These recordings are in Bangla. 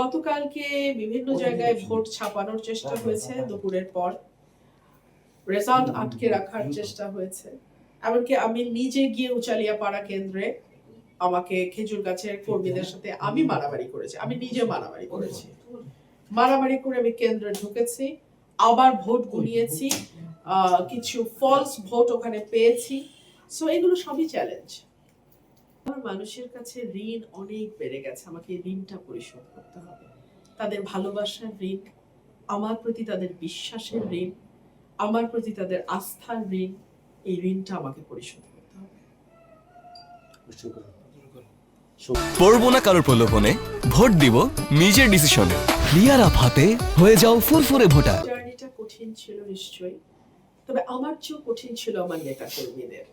গতকালকে বিভিন্ন জায়গায় ভোট ছাপানোর চেষ্টা হয়েছে দুপুরের পর, রেজাল্ট আটকে রাখার চেষ্টা হয়েছে। এমনকি আমি নিজে গিয়ে উচালিয়াপাড়া কেন্দ্রে আমাকে খেজুর গাছের কর্মীদের সাথে আমি মারামারি করেছি, আমি নিজে মারামারি করেছি। মারামারি করে আমি কেন্দ্রে ঢুকেছি, আবার ভোট গুনিয়েছি, কিছু ফলস ভোট ওখানে পেয়েছি। সো এগুলো সবই চ্যালেঞ্জ। আমার মানুষের কাছে ঋণ অনেক বেড়ে গেছে, আমাকে এই ঋণটা পরিশোধ করতে হবে। তাদের ভালোবাসার ঋণ, আমার প্রতি তাদের বিশ্বাসের ঋণ, আমার প্রতি তাদের আস্থার ঋণ, এই ঋণটা আমাকে পরিশোধ করতে হবে। পড়বো না কারোর প্রলোভনে, ভোট দিব নিজের ডিসিশনে। ক্লিয়ার আপ হাতে হয়ে যাও ফুরফুরে ভোটার। জার্নিটা কঠিন ছিল নিশ্চয়ই, তবে আমার চেয়েও কঠিন ছিল আমার নেতা কর্মীদের।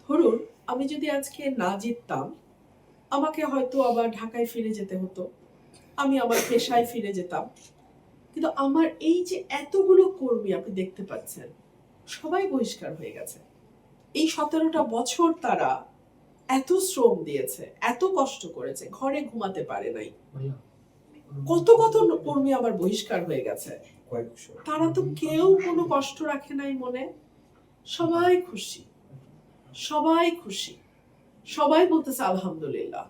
ধরুন আমি যদি আজকে না জিততাম, আমাকে হয়তো আবার ঢাকায় ফিরে যেতে হতো, আমি আমার পেশায় ফিরে যেতাম। কিন্তু আমার এই যে এতগুলো কর্মী আপনি দেখতে পাচ্ছেন, সবাই বহিষ্কার হয়ে গেছে। এই 17টা বছর তারা এত শ্রম দিয়েছে, এত কষ্ট করেছে, ঘরে ঘুমাতে পারে নাই। কত কত কর্মী আমার বহিষ্কার হয়ে গেছে, তারা তো কেউ কোনো কষ্ট রাখে নাই মনে। সবাই খুশি, সবাই খুশি, সবাই বলতেছে আলহামদুলিল্লাহ।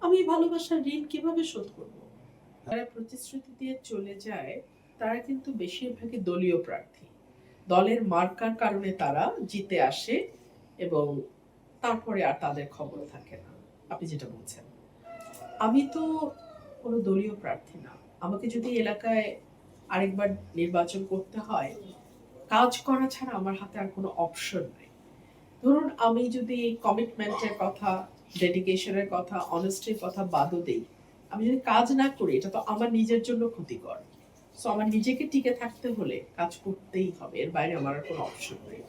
আমি ভালোবাসার ঋণ কিভাবে শোধ করব? যারা প্রতিশ্রুতি দিয়ে চলে যায় তারা কিন্তু বেশিরভাগই দলীয় প্রার্থী, দলের মার্কার কারণে তারা জিতে আসে এবং তারপরে আর তাদের খবর থাকে না। আপনি যেটা বলছেন, আমি তো কোনো দলীয় প্রার্থী না। আমাকে যদি এলাকায় আরেকবার নির্বাচন করতে হয়, কাজ করা ছাড়া আমার হাতে আর কোনো অপশন নাই। ধরুন আমি যদি কমিটমেন্টের কথা, ডেডিকেশনের কথা, অনেস্টির কথা বাদও দেই, আমি যদি কাজ না করি এটা তো আমার নিজের জন্য ক্ষতিকর। সো আমার নিজেকে টিকে থাকতে হলে কাজ করতেই হবে, এর বাইরে আমার আর কোনো অপশন নেই।